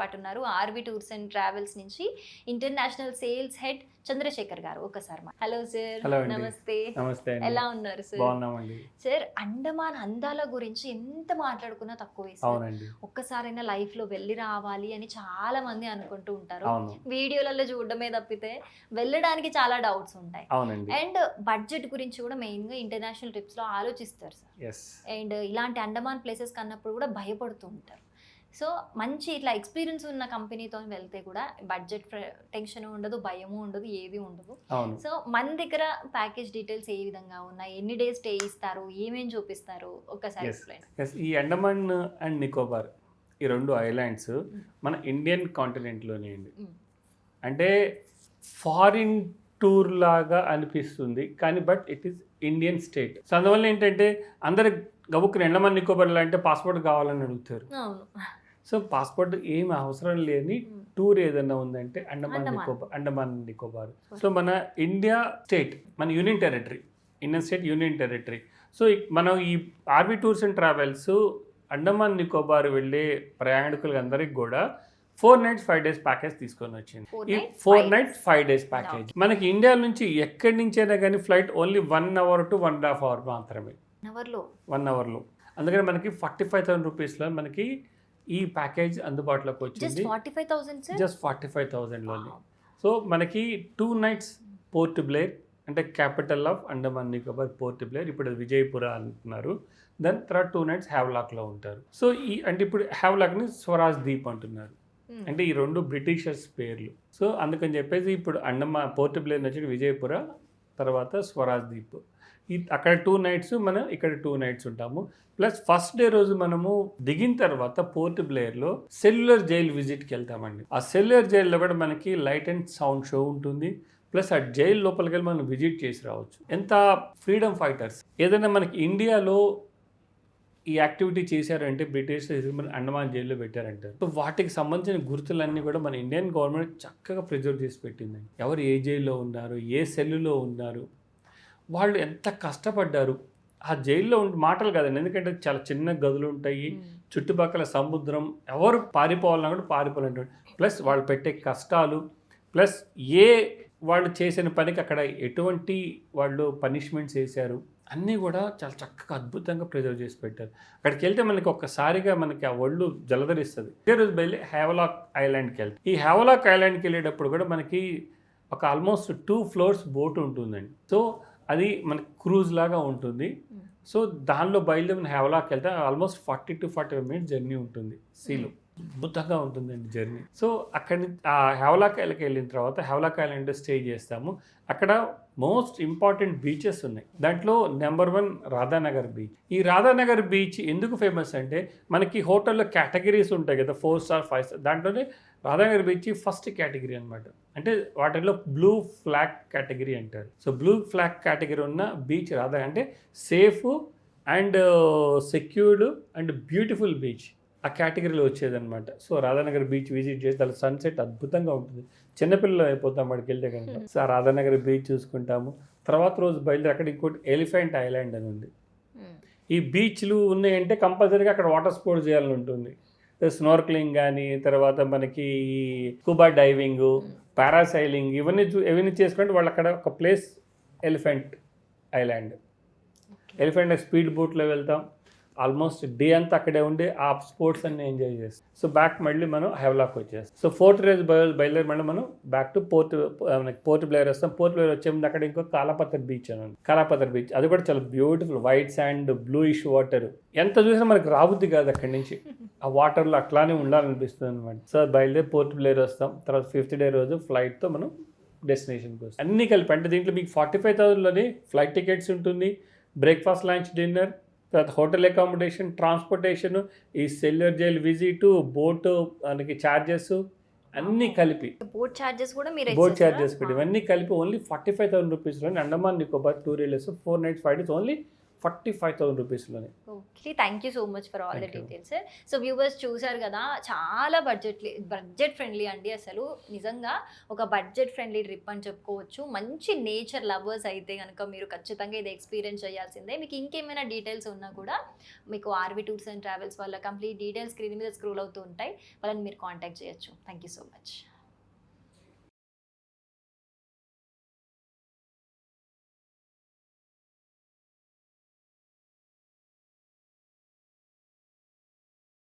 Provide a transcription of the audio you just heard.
పాటు ఉన్నారు RV tours and travels నుంచి ఇంటర్నేషనల్ సేల్స్ హెడ్ చంద్రశేఖర్ గారు. ఒకసారి హలో సార్. హలో అండి. నమస్తే. నమస్తే అండి. ఎలా ఉన్నారు సార్? బాగున్నామండి సార్. అండమాన్ అందాల గురించి ఎంత మాట్లాడుకున్నా తక్కువే సార్. అవునండి. ఒక్కసారైనా లైఫ్ లో వెళ్ళి రావాలి అని చాలా మంది అనుకుంటూ ఉంటారు. అవును. వీడియోలలో చూడడమే తప్పితే వెళ్ళడానికి చాలా డౌట్స్ ఉంటాయి. అవునండి. అండ్ బడ్జెట్ గురించి కూడా మెయిన్ గా ఇంటర్నేషనల్ ట్రిప్స్ లో ఆలోచిస్తారు సార్. ఎస్. అండ్ ఇలాంటి అండమాన్ ప్లేసెస్ కన్నప్పుడు కూడా భయపడుతూ ఉంటారు. సో మంచి ఇట్లా ఎక్స్పీరియన్స్ ఉన్న కంపెనీతో వెళ్తే కూడా బడ్జెట్ టెన్షన్ ఉండదు, భయము ఉండదు, ఏది ఉండదు. అవును. సో మన దగ్గర ప్యాకేజ్ డీటెయిల్స్ ఏ విధంగా ఉన్నాయి, ఎన్ని డేస్ స్టే ఇస్తారు, ఏమేమి చూపిస్తారు, ఒక్కసారి ఎక్స్ప్లెయిన్. ఈ అండమాన్ అండ్ నికోబార్ ఈ రెండు ఐలాండ్స్ మన ఇండియన్ కాంటినెంట్లోనే అండి. అంటే ఫారిన్ టూర్ లాగా అనిపిస్తుంది కానీ but it is Indian state. So అందువల్ల ఏంటంటే అందరు గబుక్కుని అండమాన్ నికోబార్లో అంటే పాస్పోర్ట్ కావాలని అడుగుతారు. సో పాస్పోర్ట్ ఏమి అవసరం లేని టూర్ ఏదైనా ఉందంటే అండమాన్ నికోబార్. సో మన ఇండియా స్టేట్, మన union territory, Indian state union territory. So మనం ఈ RV tours and travels Andaman Nicobar వెళ్ళే ప్రయాణికులు అందరికి కూడా 4 nights 5 days ప్యాకేజ్ తీసుకొని వచ్చింది. ఈ 4 nights 5 days ప్యాకేజ్ మనకి ఇండియా నుంచి ఎక్కడి నుంచైనా కానీ flight only 1 hour to 1.5 hours మాత్రమే. 1 hourలో. అందుకని మనకి 45,000 రూపీస్లో మనకి ఈ ప్యాకేజ్ అందుబాటులోకి వచ్చింది. జస్ట్ 45,000లోనే. సో మనకి 2 nights పోర్ట్ బ్లేర్, అంటే capital of Andaman Nicobar port Blair. ఇప్పుడు విజయపుర అంటున్నారు. దాని తర్వాత 2 nights హ్యావ్లాక్లో ఉంటారు. సో అంటే ఇప్పుడు హ్యావ్లాక్ని స్వరాజ్ ద్వీప్ అంటున్నారు. అంటే ఈ రెండు బ్రిటిషర్స్ పేర్లు. సో అందుకని చెప్పేసి ఇప్పుడు పోర్ట్ బ్లేర్ వచ్చి విజయపుర, తర్వాత స్వరాజ్ ద్వీప్. అక్కడ 2 nights, మనం ఇక్కడ 2 nights ఉంటాము. ప్లస్ ఫస్ట్ డే రోజు మనము దిగిన తర్వాత పోర్ట్ బ్లేర్లో సెల్యులర్ జైల్ విజిట్కి వెళ్తామండి. ఆ సెల్యులర్ జైల్లో కూడా మనకి లైట్ అండ్ సౌండ్ షో ఉంటుంది. ప్లస్ ఆ జైల్ లోపలికి వెళ్ళి మనం విజిట్ చేసి రావచ్చు. ఎంత ఫ్రీడమ్ ఫైటర్స్. ఏదైనా మనకి ఇండియాలో ఈ యాక్టివిటీ చేశారంటే బ్రిటిష్ అండమాన్ జైల్లో పెట్టారంటారు. సో వాటికి సంబంధించిన గుర్తులన్నీ కూడా మన ఇండియన్ గవర్నమెంట్ చక్కగా ప్రిజర్వ్ చేసి పెట్టిందండి. ఎవరు ఏ జైల్లో ఉన్నారు, ఏ సెల్లులో ఉన్నారు, వాళ్ళు ఎంత కష్టపడ్డారు. ఆ జైల్లో మాటలు కాదండి, ఎందుకంటే చాలా చిన్న గదులు ఉంటాయి, చుట్టుపక్కల సముద్రం, ఎవరు పారిపోవాలన్నా కూడా పారిపోవాలంటే. ప్లస్ వాళ్ళు పెట్టే కష్టాలు, ప్లస్ వాళ్ళు చేసిన పనికి అక్కడ ఎటువంటి వాళ్ళు పనిష్మెంట్స్ వేశారు, అన్నీ కూడా చాలా చక్కగా అద్భుతంగా ప్రిజర్వ్ చేసి పెట్టారు. అక్కడికి వెళ్తే మనకి ఒక్కసారిగా మనకి ఆ ఒళ్ళు జలధరిస్తుంది. ఇదే రోజు బయలు హ్యావ్లాక్ ఐలాండ్కి వెళ్తే, ఈ హ్యావ్లాక్ ఐలాండ్కి వెళ్ళేటప్పుడు కూడా మనకి ఒక ఆల్మోస్ట్ 2 floors బోట్ ఉంటుందండి. సో అది మనకి క్రూజ్ లాగా ఉంటుంది. సో దానిలో బయలుదేరిన హ్యావ్లాక్ వెళ్తే ఆల్మోస్ట్ 40 to 45 minutes జర్నీ ఉంటుంది. సీలో అద్భుతంగా ఉంటుందండి జర్నీ. సో అక్కడి ఆ హ్యావ్లాక్ ఐలాండ్కి వెళ్ళిన తర్వాత హ్యావ్లాక్ ఐలాండ్ స్టే చేస్తాము. అక్కడ మోస్ట్ ఇంపార్టెంట్ బీచెస్ ఉన్నాయి. దాంట్లో నెంబర్ 1 రాధానగర్ బీచ్. ఈ రాధానగర్ బీచ్ ఎందుకు ఫేమస్ అంటే మనకి హోటల్లో కేటగిరీస్ ఉంటాయి కదా, 4 star 5 star. దాంట్లోనే రాధానగర్ బీచ్ ఫస్ట్ కేటగిరీ అనమాట. అంటే వాటిలో బ్లూ ఫ్లాగ్ కేటగిరీ అంటారు. సో బ్లూ ఫ్లాగ్ కేటగిరీ ఉన్న బీచ్ రాధా, అంటే safe and secured and beautiful beach ఆ కేటగిరీలో వచ్చేదన్నమాట. సో రాధానగర్ బీచ్ విజిట్ చేసి దాని సన్సెట్ అద్భుతంగా ఉంటుంది. చిన్నపిల్లలు అయిపోతాం అక్కడికి వెళ్తే కనుక. సో ఆ రాధానగర్ బీచ్ చూసుకుంటాము. తర్వాత రోజు బయలుదేరి అక్కడ ఇంకోటి ఎలిఫెంట్ ఐలాండ్ అని ఉంది. ఈ బీచ్లు ఉన్నాయంటే కంపల్సరీగా అక్కడ వాటర్ స్పోర్ట్స్ చేయాలని ఉంటుంది. స్నోర్క్లింగ్ కానీ, తర్వాత మనకి స్కూబా డైవింగ్, పారాసైలింగ్, ఇవన్నీ చేసుకుంటే వాళ్ళు అక్కడ ఒక place elephant island. Elephant speed బోట్లో వెళ్తాం. ఆల్మోస్ట్ డే అంతా అక్కడే ఉండి ఆ స్పోర్ట్స్ అన్ని ఎంజాయ్ చేస్తాం. సో బ్యాక్ మళ్ళీ మనం హ్యావ్లాక్ వచ్చేస్తాం. సో 4th రోజు బయలుదేరి మళ్ళీ మనం బ్యాక్ టు పోర్ట్ బ్లేర్ వస్తాం. పోర్ట్ బ్లేర్ వచ్చే ముందు అక్కడ ఇంకో కాలాపత్ర బీచ్ అని ఉంది. కాలాపత్ర బీచ్ అది కూడా చాలా beautiful, white sand, bluish water. ఎంత చూసినా మనకి రాబుద్ది కాదు అక్కడి నుంచి. ఆ వాటర్లో అట్లానే ఉండాలనిపిస్తుంది అనమాట. సో బయలుదేరి పోర్ట్ బ్లేర్ వస్తాం. తర్వాత 5th day రోజు ఫ్లైట్తో మనం డెస్టినేషన్కి వస్తాం. అన్నీ కలిపి అంటే దీంట్లో మీకు 45,000లోనే ఫ్లైట్ టికెట్స్ ఉంటుంది, బ్రేక్ఫాస్ట్, లంచ్, డిన్నర్, తర్వాత హోటల్ అకామిడేషన్, ట్రాన్స్పోర్టేషన్, ఈ సెల్యులర్ జైల్ విజిట్, బోట్ మనకి ఛార్జెస్ అన్నీ కలిపి, బోట్ ఛార్జెస్ కూడా ఇవన్నీ కలిపి ఓన్లీ 45,000 రూపీస్లోనే అండమాన్ నికోబార్ టూర్ వెళ్ళేసి 4 nights 5 days ఓన్లీ 45,000 రూపీస్లోనే. Okay, thank you so much for all the Thank you. Details. So viewers చూసారు కదా, చాలా బడ్జెట్ ఫ్రెండ్లీ అండి. అసలు నిజంగా ఒక బడ్జెట్ ఫ్రెండ్లీ ట్రిప్ అని చెప్పుకోవచ్చు. మంచి నేచర్ లవర్స్ అయితే కనుక మీరు ఖచ్చితంగా ఇది ఎక్స్పీరియన్స్ చేయాల్సిందే. మీకు ఇంకేమైనా డీటెయిల్స్ ఉన్నా కూడా మీకు ఆర్వి టూర్స్ అండ్ ట్రావెల్స్ వాళ్ళ కంప్లీట్ డీటెయిల్స్ స్క్రీన్ మీద స్క్రోల్ అవుతూ ఉంటాయి, వాళ్ళని మీరు కాంటాక్ట్ చేయొచ్చు. Thank you so much.